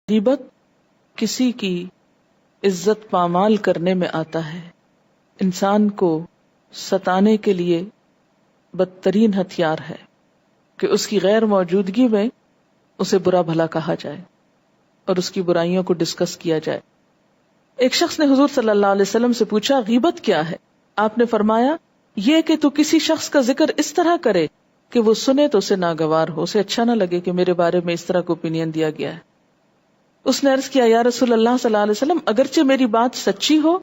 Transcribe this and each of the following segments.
غیبت کسی کی عزت پامال کرنے میں آتا ہے، انسان کو ستانے کے لیے بدترین ہتھیار ہے کہ اس کی غیر موجودگی میں اسے برا بھلا کہا جائے اور اس کی برائیوں کو ڈسکس کیا جائے۔ ایک شخص نے حضور صلی اللہ علیہ وسلم سے پوچھا غیبت کیا ہے؟ آپ نے فرمایا یہ کہ تو کسی شخص کا ذکر اس طرح کرے کہ وہ سنے تو اسے ناگوار ہو، اسے اچھا نہ لگے کہ میرے بارے میں اس طرح کا اوپینین دیا گیا ہے۔ اس نے عرض کیا یا رسول اللہ صلی اللہ علیہ وسلم اگرچہ میری بات سچی ہو؟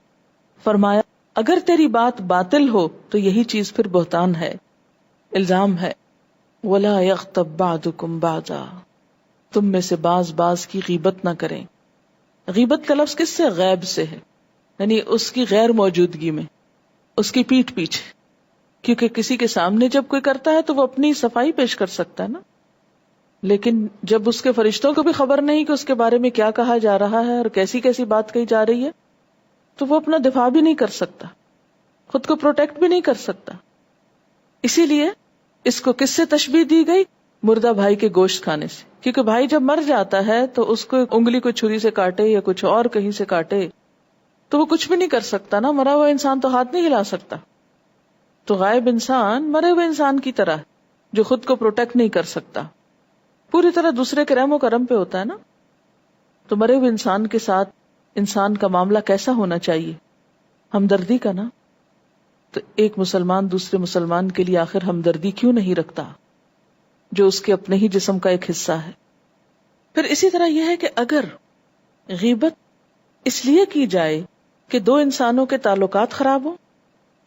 فرمایا اگر تیری بات باطل ہو تو یہی چیز پھر بہتان ہے، الزام ہے۔ وَلَا يَغْتَبْ بَعْضُكُمْ بَعْضًا، تم میں سے بعض کی غیبت نہ کریں۔ غیبت کا لفظ کس سے؟ غیب سے ہے، یعنی اس کی غیر موجودگی میں، اس کی پیٹھ پیچھے، کیونکہ کسی کے سامنے جب کوئی کرتا ہے تو وہ اپنی صفائی پیش کر سکتا ہے نا، لیکن جب اس کے فرشتوں کو بھی خبر نہیں کہ اس کے بارے میں کیا کہا جا رہا ہے اور کیسی کیسی بات کہی جا رہی ہے، تو وہ اپنا دفاع بھی نہیں کر سکتا، خود کو پروٹیکٹ بھی نہیں کر سکتا۔ اسی لیے اس کو کس سے تشبیہ دی گئی؟ مردہ بھائی کے گوشت کھانے سے، کیونکہ بھائی جب مر جاتا ہے تو اس کو انگلی کو چھری سے کاٹے یا کچھ اور کہیں سے کاٹے تو وہ کچھ بھی نہیں کر سکتا نا، مرا ہوا انسان تو ہاتھ نہیں ہلا سکتا۔ تو غائب انسان مرے ہوئے انسان کی طرح جو خود کو پروٹیکٹ نہیں کر سکتا، پوری طرح دوسرے کے رحم و کرم پہ ہوتا ہے نا۔ تو مرے ہوئے انسان کے ساتھ انسان کا معاملہ کیسا ہونا چاہیے؟ ہمدردی کا نا۔ تو ایک مسلمان دوسرے مسلمان کے لیے آخر ہمدردی کیوں نہیں رکھتا جو اس کے اپنے ہی جسم کا ایک حصہ ہے؟ پھر اسی طرح یہ ہے کہ اگر غیبت اس لیے کی جائے کہ دو انسانوں کے تعلقات خراب ہوں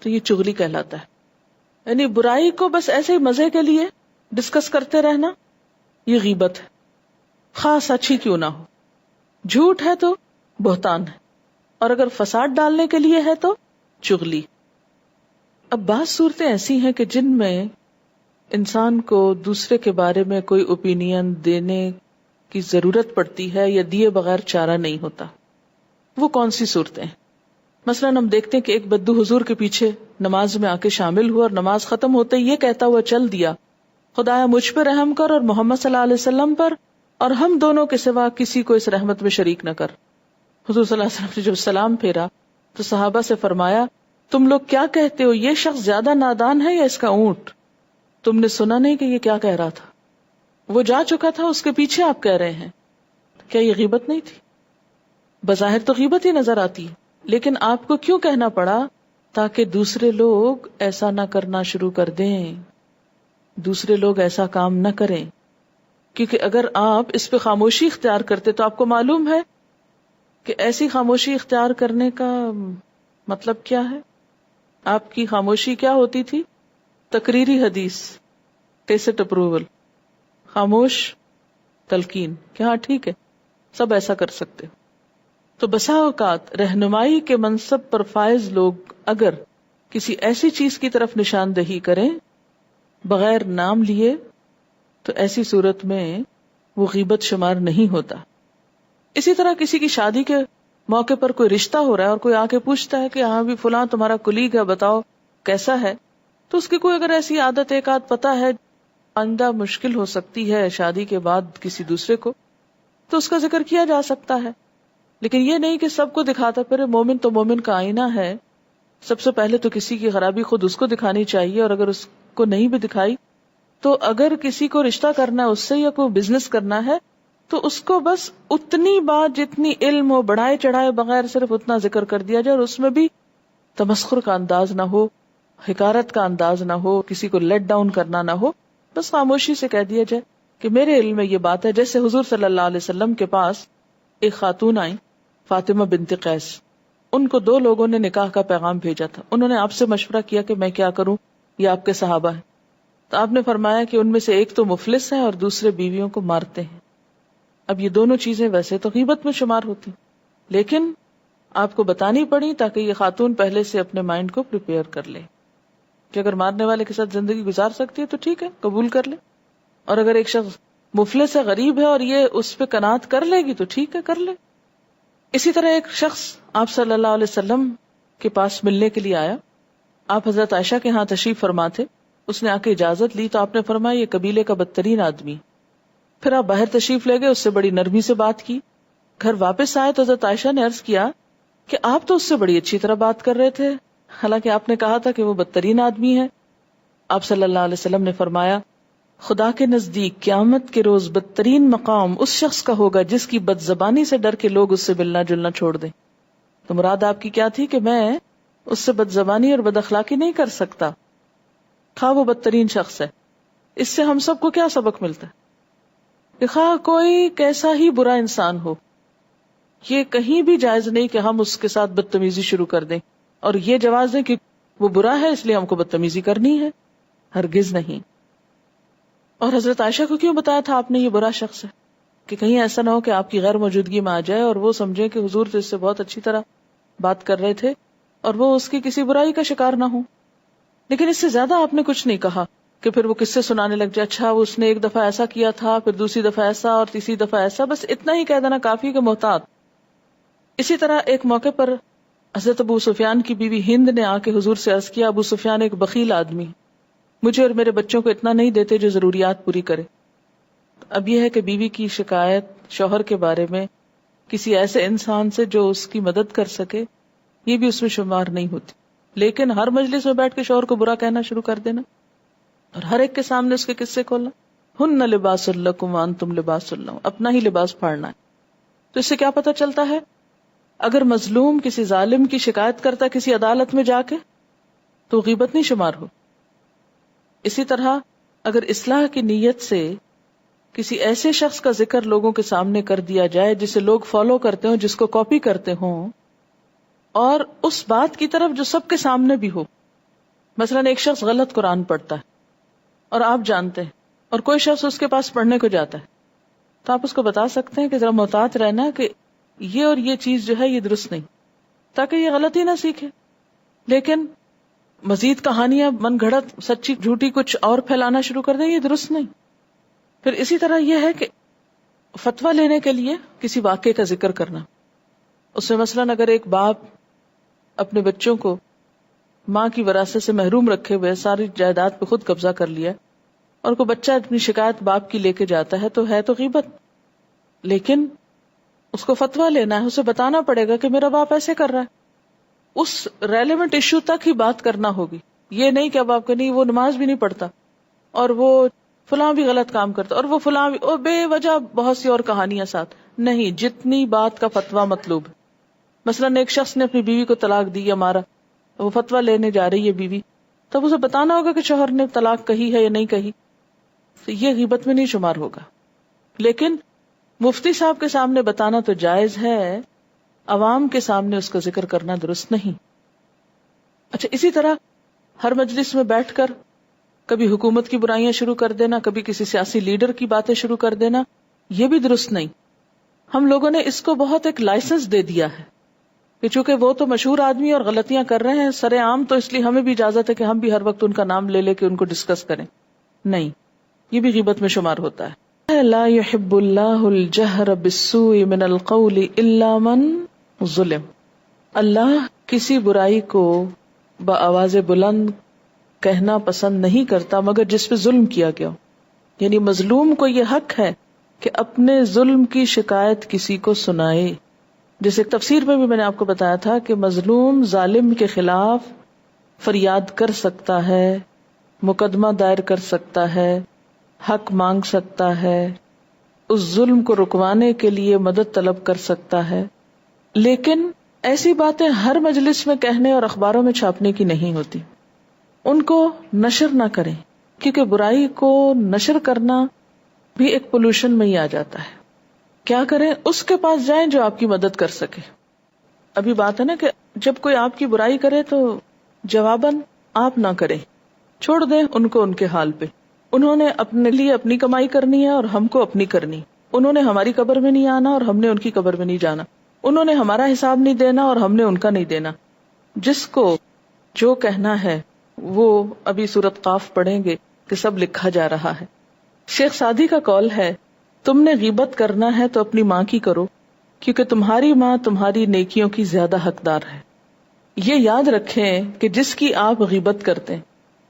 تو یہ چغلی کہلاتا ہے، یعنی برائی کو بس ایسے ہی مزے کے لیے ڈسکس کرتے رہنا، یہ غیبت ہے، خاص اچھی کیوں نہ ہو۔ جھوٹ ہے تو بہتان ہے، اور اگر فساد ڈالنے کے لیے ہے تو چغلی۔ اب بعض صورتیں ایسی ہیں کہ جن میں انسان کو دوسرے کے بارے میں کوئی اوپینین دینے کی ضرورت پڑتی ہے یا دیے بغیر چارہ نہیں ہوتا۔ وہ کون سی صورتیں ہیں؟ مثلا ہم دیکھتے ہیں کہ ایک بدو حضور کے پیچھے نماز میں آ کے شامل ہوا اور نماز ختم ہوتے ہی یہ کہتا ہوا چل دیا خدایا مجھ پہ رحم کر اور محمد صلی اللہ علیہ وسلم پر، اور ہم دونوں کے سوا کسی کو اس رحمت میں شریک نہ کر۔ حضور صلی اللہ علیہ وسلم نے جب سلام پھیرا تو صحابہ سے فرمایا تم لوگ کیا کہتے ہو، یہ شخص زیادہ نادان ہے یا اس کا اونٹ؟ تم نے سنا نہیں کہ یہ کیا کہہ رہا تھا؟ وہ جا چکا تھا، اس کے پیچھے آپ کہہ رہے ہیں، کیا یہ غیبت نہیں تھی؟ بظاہر تو غیبت ہی نظر آتی ہے، لیکن آپ کو کیوں کہنا پڑا؟ تاکہ دوسرے لوگ ایسا نہ کرنا شروع کر دیں، دوسرے لوگ ایسا کام نہ کریں۔ کیونکہ اگر آپ اس پہ خاموشی اختیار کرتے تو آپ کو معلوم ہے کہ ایسی خاموشی اختیار کرنے کا مطلب کیا ہے۔ آپ کی خاموشی کیا ہوتی تھی؟ تقریری حدیث، ٹیسٹ اپروول، خاموش تلقین کہ ہاں ٹھیک ہے سب ایسا کر سکتے۔ تو بسا اوقات رہنمائی کے منصب پر فائز لوگ اگر کسی ایسی چیز کی طرف نشاندہی کریں بغیر نام لیے تو ایسی صورت میں وہ غیبت شمار نہیں ہوتا۔ اسی طرح کسی کی شادی کے موقع پر کوئی رشتہ ہو رہا ہے اور کوئی آ کے پوچھتا ہے کہ ہاں بھی فلاں تمہارا کلیگ ہے بتاؤ کیسا ہے، تو اس کی کوئی اگر ایسی عادت ایک آدھ پتہ ہے آئندہ مشکل ہو سکتی ہے شادی کے بعد کسی دوسرے کو، تو اس کا ذکر کیا جا سکتا ہے۔ لیکن یہ نہیں کہ سب کو دکھاتا پھر، مومن تو مومن کا آئینہ ہے، سب سے پہلے تو کسی کی خرابی خود اس کو دکھانی چاہیے، اور اگر اس کو نہیں بھی دکھائی تو اگر کسی کو رشتہ کرنا ہے اس سے یا کوئی بزنس کرنا ہے تو اس کو بس اتنی بات جتنی علم ہو بڑھائے چڑھائے بغیر صرف اتنا ذکر کر دیا جائے، اور اس میں بھی تمسخر کا انداز نہ ہو، حقارت کا انداز نہ ہو، کسی کو لیٹ ڈاؤن کرنا نہ ہو، بس خاموشی سے کہہ دیا جائے کہ میرے علم میں یہ بات ہے۔ جیسے حضور صلی اللہ علیہ وسلم کے پاس ایک خاتون آئی فاطمہ بنت قیس، ان کو 2 لوگوں نے نکاح کا پیغام بھیجا تھا، انہوں نے آپ سے مشورہ کیا کہ میں کیا کروں، یہ آپ کے صحابہ ہیں، تو آپ نے فرمایا کہ ان میں سے ایک تو مفلس ہے اور دوسرے بیویوں کو مارتے ہیں۔ اب یہ دونوں چیزیں ویسے تو غیبت میں شمار ہوتی، لیکن آپ کو بتانی پڑی تاکہ یہ خاتون پہلے سے اپنے مائنڈ کو پریپیئر کر لے کہ اگر مارنے والے کے ساتھ زندگی گزار سکتی ہے تو ٹھیک ہے قبول کر لے، اور اگر ایک شخص مفلس ہے غریب ہے اور یہ اس پہ قناعت کر لے گی تو ٹھیک ہے کر لے۔ اسی طرح ایک شخص آپ صلی اللہ علیہ وسلم کے پاس ملنے کے لیے آیا، آپ حضرت عائشہ کے ہاں تشریف فرما تھے، اس نے آ کے اجازت لی تو آپ نے فرمایا یہ قبیلے کا بدترین آدمی۔ پھر آپ باہر تشریف لے گئے، اس سے بڑی نرمی سے بات کی، گھر واپس آئے تو حضرت عائشہ نے عرض کیا کہ آپ تو اس سے بڑی اچھی طرح بات کر رہے تھے، حالانکہ آپ نے کہا تھا کہ وہ بدترین آدمی ہے۔ آپ صلی اللہ علیہ وسلم نے فرمایا، خدا کے نزدیک قیامت کے روز بدترین مقام اس شخص کا ہوگا جس کی بد زبانی سے ڈر کے لوگ اس سے ملنا جلنا چھوڑ دیں۔ تو مراد آپ کی کیا تھی کہ میں اس سے بد زبانی اور بد اخلاقی نہیں کر سکتا، خواہ وہ بدترین شخص ہے۔ اس سے ہم سب کو کیا سبق ملتا ہے کہ خواہ کوئی کیسا ہی برا انسان ہو، یہ کہیں بھی جائز نہیں کہ ہم اس کے ساتھ بدتمیزی شروع کر دیں اور یہ جواز دیں کہ وہ برا ہے اس لیے ہم کو بدتمیزی کرنی ہے، ہرگز نہیں۔ اور حضرت عائشہ کو کیوں بتایا تھا آپ نے یہ برا شخص ہے؟ کہ کہیں ایسا نہ ہو کہ آپ کی غیر موجودگی میں آ جائے اور وہ سمجھے کہ حضور تو اس سے بہت اچھی طرح بات کر رہے تھے اور وہ اس کی کسی برائی کا شکار نہ ہو۔ لیکن اس سے زیادہ آپ نے کچھ نہیں کہا کہ پھر وہ قصے سنانے لگ جائے، اچھا وہ اس نے ایک دفعہ ایسا کیا تھا، پھر دوسری دفعہ ایسا اور تیسری دفعہ ایسا، بس اتنا ہی کہہ دینا کافی کہ محتاط۔ اسی طرح ایک موقع پر حضرت ابو سفیان کی بیوی ہند نے آ کے حضور سے عرض کیا، ابو سفیان ایک بخیل آدمی، مجھے اور میرے بچوں کو اتنا نہیں دیتے جو ضروریات پوری کرے۔ اب یہ ہے کہ بیوی کی شکایت شوہر کے بارے میں کسی ایسے انسان سے جو اس کی مدد کر سکے، یہ بھی اس میں شمار نہیں ہوتی، لیکن ہر مجلس میں بیٹھ کے شوہر کو برا کہنا شروع کر دینا اور ہر ایک کے سامنے اس کے قصے کھولنا، ہن لباس لکم وانتم لباس لہم، اپنا ہی لباس پھاڑنا ہے۔ تو اس سے کیا پتہ چلتا ہے؟ اگر مظلوم کسی ظالم کی شکایت کرتا کسی عدالت میں جا کے تو غیبت نہیں شمار ہو۔ اسی طرح اگر اصلاح کی نیت سے کسی ایسے شخص کا ذکر لوگوں کے سامنے کر دیا جائے جسے لوگ فالو کرتے ہوں، جس کو کاپی کرتے ہوں، اور اس بات کی طرف جو سب کے سامنے بھی ہو، مثلا ایک شخص غلط قرآن پڑھتا ہے اور آپ جانتے ہیں اور کوئی شخص اس کے پاس پڑھنے کو جاتا ہے، تو آپ اس کو بتا سکتے ہیں کہ ذرا محتاط رہنا کہ یہ اور یہ چیز جو ہے یہ درست نہیں، تاکہ یہ غلطی نہ سیکھے۔ لیکن مزید کہانیاں من گھڑت سچی جھوٹی کچھ اور پھیلانا شروع کر دیں، یہ درست نہیں۔ پھر اسی طرح یہ ہے کہ فتویٰ لینے کے لیے کسی واقعے کا ذکر کرنا، اس میں مثلا اگر ایک باپ اپنے بچوں کو ماں کی وراثت سے محروم رکھے ہوئے ساری جائیداد پہ خود قبضہ کر لیا اور کوئی بچہ اپنی شکایت باپ کی لے کے جاتا ہے تو غیبت، لیکن اس کو فتویٰ لینا ہے، اسے بتانا پڑے گا کہ میرا باپ ایسے کر رہا ہے، اس ریلیونٹ ایشو تک ہی بات کرنا ہوگی۔ یہ نہیں کہ اب آپ کو نہیں وہ نماز بھی نہیں پڑھتا اور وہ فلاں بھی غلط کام کرتا اور وہ فلاں بھی، اور بے وجہ بہت سی اور کہانیاں ساتھ نہیں، جتنی بات کا فتویٰ مطلوب ہے۔ مثلا ایک شخص نے اپنی بیوی کو طلاق دی یا مارا، وہ فتویٰ لینے جا رہی ہے بیوی، تب اسے بتانا ہوگا کہ شوہر نے طلاق کہی ہے یا نہیں کہی، تو یہ غیبت میں نہیں شمار ہوگا۔ لیکن مفتی صاحب کے سامنے بتانا تو جائز ہے، عوام کے سامنے اس کا ذکر کرنا درست نہیں۔ اچھا، اسی طرح ہر مجلس میں بیٹھ کر کبھی حکومت کی برائیاں شروع کر دینا، کبھی کسی سیاسی لیڈر کی باتیں شروع کر دینا، یہ بھی درست نہیں۔ ہم لوگوں نے اس کو بہت ایک لائسنس دے دیا ہے کہ چونکہ وہ تو مشہور آدمی اور غلطیاں کر رہے ہیں سر عام، تو اس لیے ہمیں بھی اجازت ہے کہ ہم بھی ہر وقت ان کا نام لے لے کے ان کو ڈسکس کریں۔ نہیں، یہ بھی غیبت میں شمار ہوتا ہے۔ لا يحب اللہ الجہر بالسوء من القول الا من ظلم، اللہ کسی برائی کو بآواز بلند کہنا پسند نہیں کرتا مگر جس پہ ظلم کیا گیا ہو، یعنی مظلوم کو یہ حق ہے کہ اپنے ظلم کی شکایت کسی کو سنائے۔ جیسے تفسیر میں بھی میں نے آپ کو بتایا تھا کہ مظلوم ظالم کے خلاف فریاد کر سکتا ہے، مقدمہ دائر کر سکتا ہے، حق مانگ سکتا ہے، اس ظلم کو رکوانے کے لیے مدد طلب کر سکتا ہے، لیکن ایسی باتیں ہر مجلس میں کہنے اور اخباروں میں چھاپنے کی نہیں ہوتی۔ ان کو نشر نہ کریں، کیونکہ برائی کو نشر کرنا بھی ایک پولوشن میں ہی آ جاتا ہے۔ کیا کریں؟ اس کے پاس جائیں جو آپ کی مدد کر سکے۔ ابھی بات ہے نا کہ جب کوئی آپ کی برائی کرے تو جواباً آپ نہ کریں، چھوڑ دیں ان کو ان کے حال پہ۔ انہوں نے اپنے لیے اپنی کمائی کرنی ہے اور ہم کو اپنی کرنی۔ انہوں نے ہماری قبر میں نہیں آنا اور ہم نے ان کی قبر میں نہیں جانا۔ انہوں نے ہمارا حساب نہیں دینا اور ہم نے ان کا نہیں دینا۔ جس کو جو کہنا ہے وہ ابھی سورۃ قاف پڑھیں گے کہ سب لکھا جا رہا ہے۔ شیخ سعدی کا قول ہے، تم نے غیبت کرنا ہے تو اپنی ماں کی کرو، کیونکہ تمہاری ماں تمہاری نیکیوں کی زیادہ حقدار ہے۔ یہ یاد رکھیں کہ جس کی آپ غیبت کرتے ہیں،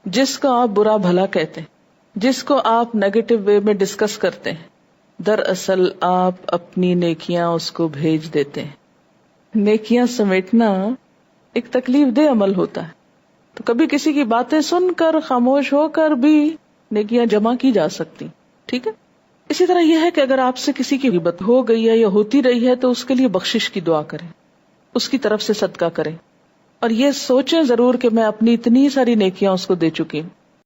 جس کو آپ برا بھلا کہتے ہیں، جس کو آپ نیگیٹو وے میں ڈسکس کرتے ہیں، دراصل آپ اپنی نیکیاں اس کو بھیج دیتے ہیں۔ نیکیاں سمیٹنا ایک تکلیف دہ عمل ہوتا ہے، تو کبھی کسی کی باتیں سن کر خاموش ہو کر بھی نیکیاں جمع کی جا سکتی، ٹھیک ہے۔ اسی طرح یہ ہے کہ اگر آپ سے کسی کی غیبت ہو گئی ہے یا ہوتی رہی ہے تو اس کے لیے بخشش کی دعا کریں، اس کی طرف سے صدقہ کریں، اور یہ سوچیں ضرور کہ میں اپنی اتنی ساری نیکیاں اس کو دے چکی ہوں،